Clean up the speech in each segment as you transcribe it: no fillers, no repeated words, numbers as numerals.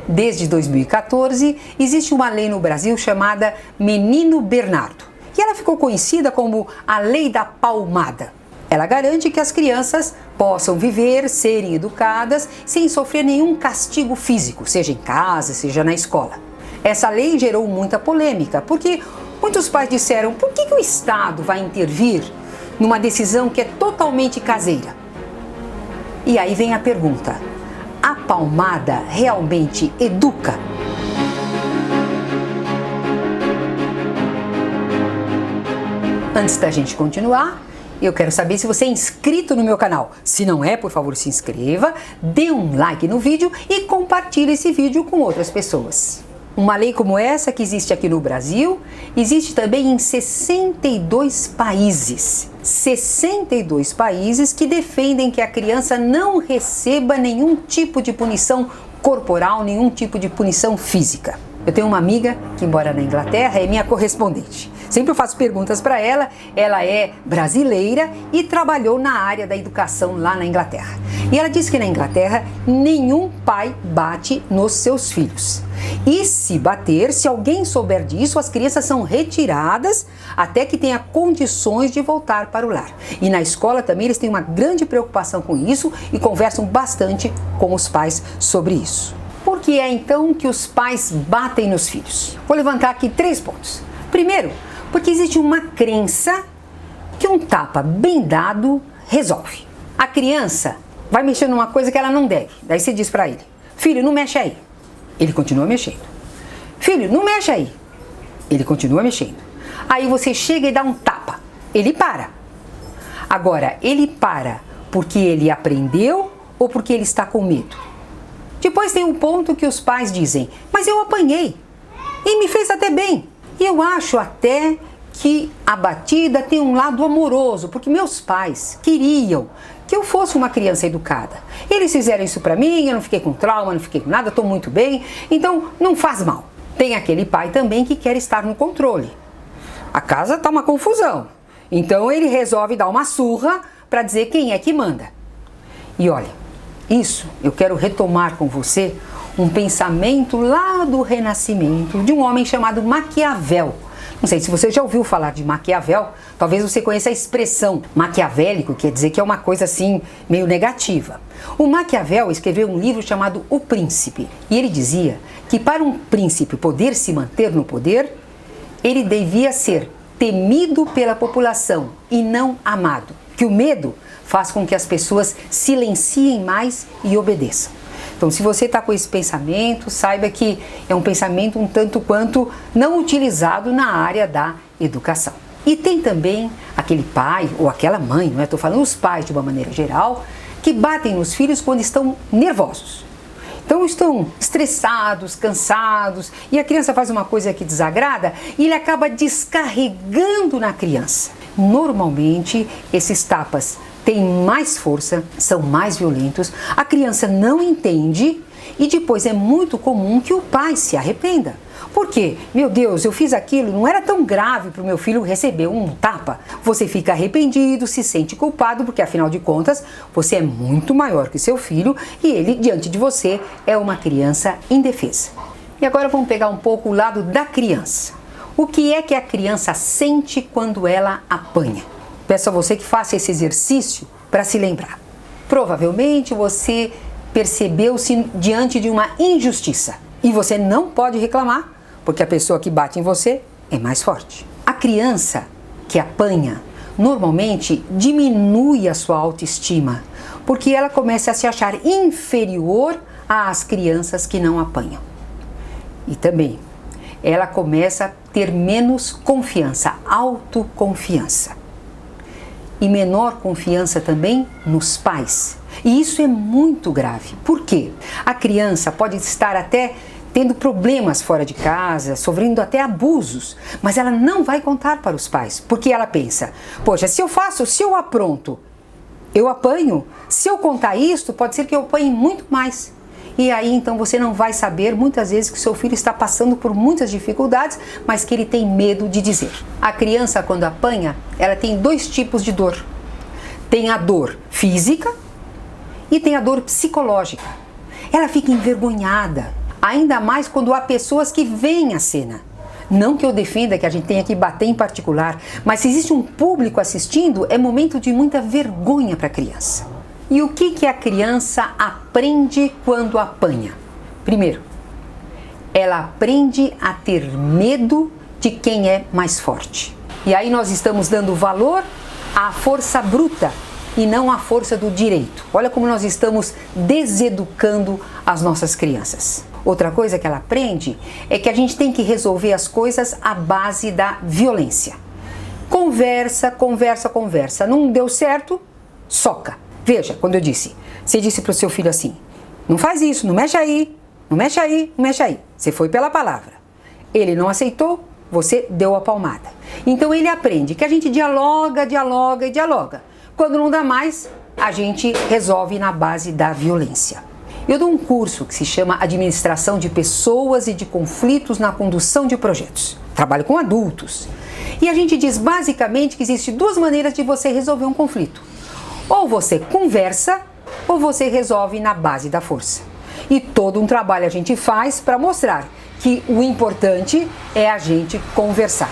Desde 2014, existe uma lei no Brasil chamada Menino Bernardo. E ela ficou conhecida como a Lei da Palmada. Ela garante que as crianças possam viver, serem educadas, sem sofrer nenhum castigo físico, seja em casa, seja na escola. Essa lei gerou muita polêmica, porque muitos pais disseram: por que o Estado vai intervir numa decisão que é totalmente caseira? E aí vem a pergunta: a palmada realmente educa? Antes da gente continuar, eu quero saber se você é inscrito no meu canal. Se não é, por favor, se inscreva, dê um like no vídeo e compartilhe esse vídeo com outras pessoas. Uma lei como essa que existe aqui no Brasil, existe também em 62 países. 62 países que defendem que a criança não receba nenhum tipo de punição corporal, nenhum tipo de punição física. Eu tenho uma amiga que mora na Inglaterra, é minha correspondente. Sempre eu faço perguntas para ela. Ela é brasileira e trabalhou na área da educação lá na Inglaterra. E ela disse que na Inglaterra nenhum pai bate nos seus filhos. E se bater, se alguém souber disso, as crianças são retiradas até que tenha condições de voltar para o lar. E na escola também eles têm uma grande preocupação com isso e conversam bastante com os pais sobre isso. Por que é então que os pais batem nos filhos? Vou levantar aqui 3 pontos. Primeiro, porque existe uma crença que um tapa bem dado resolve. A criança vai mexer numa coisa que ela não deve. Daí você diz para ele: filho, não mexe aí. Ele continua mexendo. Filho, não mexe aí. Ele continua mexendo. Aí você chega e dá um tapa. Ele para. Agora, ele para porque ele aprendeu ou porque ele está com medo? Depois tem um ponto que os pais dizem: mas eu apanhei e me fez até bem. E eu acho até que a batida tem um lado amoroso, porque meus pais queriam que eu fosse uma criança educada. Eles fizeram isso pra mim, eu não fiquei com trauma, não fiquei com nada, estou muito bem, então não faz mal. Tem aquele pai também que quer estar no controle. A casa tá uma confusão, então ele resolve dar uma surra para dizer quem é que manda. E olha, isso eu quero retomar com você um pensamento lá do Renascimento de um homem chamado Maquiavel. Não sei se você já ouviu falar de Maquiavel, talvez você conheça a expressão maquiavélico, quer dizer que é uma coisa assim meio negativa. O Maquiavel escreveu um livro chamado O Príncipe, e ele dizia que para um príncipe poder se manter no poder, ele devia ser temido pela população e não amado, que o medo faz com que as pessoas silenciem mais e obedeçam. Então, se você está com esse pensamento, saiba que é um pensamento um tanto quanto não utilizado na área da educação. E tem também aquele pai ou aquela mãe, não é? Estou falando os pais de uma maneira geral, que batem nos filhos quando estão nervosos. Então estão estressados, cansados, e a criança faz uma coisa que desagrada e ele acaba descarregando na criança. Normalmente, esses tapas têm mais força, são mais violentos, a criança não entende e depois é muito comum que o pai se arrependa. Por quê? Meu Deus, eu fiz aquilo, não era tão grave para o meu filho receber um tapa. Você fica arrependido, se sente culpado, porque afinal de contas você é muito maior que seu filho e ele, diante de você, é uma criança indefesa. E agora vamos pegar um pouco o lado da criança. O que é que a criança sente quando ela apanha? Peço a você que faça esse exercício para se lembrar. Provavelmente você percebeu-se diante de uma injustiça e você não pode reclamar, porque a pessoa que bate em você é mais forte. A criança que apanha normalmente diminui a sua autoestima, porque ela começa a se achar inferior às crianças que não apanham. E também ela começa a ter menos confiança, autoconfiança. E menor confiança também nos pais. E isso é muito grave. Por quê? A criança pode estar até tendo problemas fora de casa, sofrendo até abusos, mas ela não vai contar para os pais, porque ela pensa: poxa, se eu apronto, eu apanho, se eu contar isto, pode ser que eu apanhe muito mais. E aí então você não vai saber muitas vezes que seu filho está passando por muitas dificuldades, mas que ele tem medo de dizer. A criança, quando apanha, ela tem 2 tipos de dor. Tem a dor física e tem a dor psicológica. Ela fica envergonhada. Ainda mais quando há pessoas que veem a cena. Não que eu defenda que a gente tenha que bater em particular, mas se existe um público assistindo, é momento de muita vergonha para a criança. E o que a criança aprende quando apanha? Primeiro, ela aprende a ter medo de quem é mais forte. E aí nós estamos dando valor à força bruta e não à força do direito. Olha como nós estamos deseducando as nossas crianças. Outra coisa que ela aprende é que a gente tem que resolver as coisas à base da violência. Conversa, conversa, conversa. Não deu certo, soca. Veja, quando você disse para o seu filho assim, não faz isso, não mexe aí, não mexe aí, não mexe aí. Você foi pela palavra. Ele não aceitou, você deu a palmada. Então ele aprende que a gente dialoga, dialoga e dialoga. Quando não dá mais, a gente resolve na base da violência. Eu dou um curso que se chama Administração de Pessoas e de Conflitos na Condução de Projetos. Trabalho com adultos. E a gente diz basicamente que existem duas maneiras de você resolver um conflito. Ou você conversa, ou você resolve na base da força. E todo um trabalho a gente faz para mostrar que o importante é a gente conversar.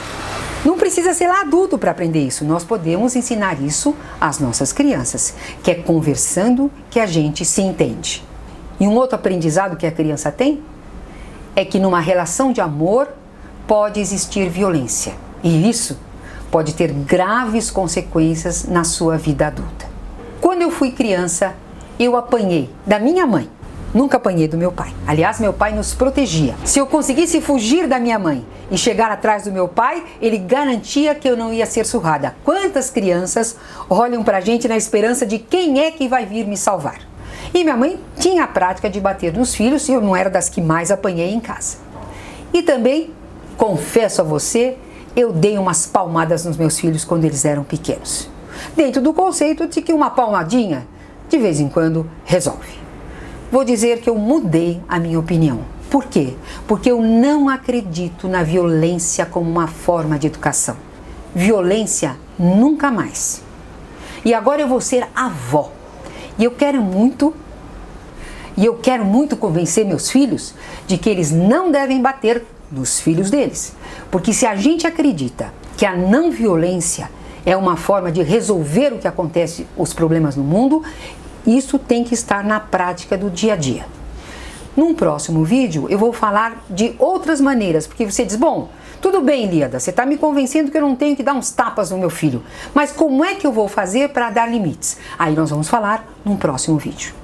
Não precisa ser lá adulto para aprender isso. Nós podemos ensinar isso às nossas crianças, que é conversando que a gente se entende. E um outro aprendizado que a criança tem é que numa relação de amor pode existir violência. E isso pode ter graves consequências na sua vida adulta. Quando eu fui criança, eu apanhei da minha mãe. Nunca apanhei do meu pai. Aliás, meu pai nos protegia. Se eu conseguisse fugir da minha mãe e chegar atrás do meu pai, ele garantia que eu não ia ser surrada. Quantas crianças olham pra gente na esperança de quem é que vai vir me salvar? E minha mãe tinha a prática de bater nos filhos e eu não era das que mais apanhei em casa. E também, confesso a você, eu dei umas palmadas nos meus filhos quando eles eram pequenos. Dentro do conceito de que uma palmadinha, de vez em quando, resolve. Vou dizer que eu mudei a minha opinião. Por quê? Porque eu não acredito na violência como uma forma de educação. Violência nunca mais. E agora eu vou ser avó. E eu quero muito convencer meus filhos de que eles não devem bater nos filhos deles. Porque se a gente acredita que a não violência é uma forma de resolver o que acontece, os problemas no mundo, isso tem que estar na prática do dia a dia. Num próximo vídeo eu vou falar de outras maneiras, porque você diz, bom, tudo bem, Líada, você está me convencendo que eu não tenho que dar uns tapas no meu filho, mas como é que eu vou fazer para dar limites? Aí nós vamos falar num próximo vídeo.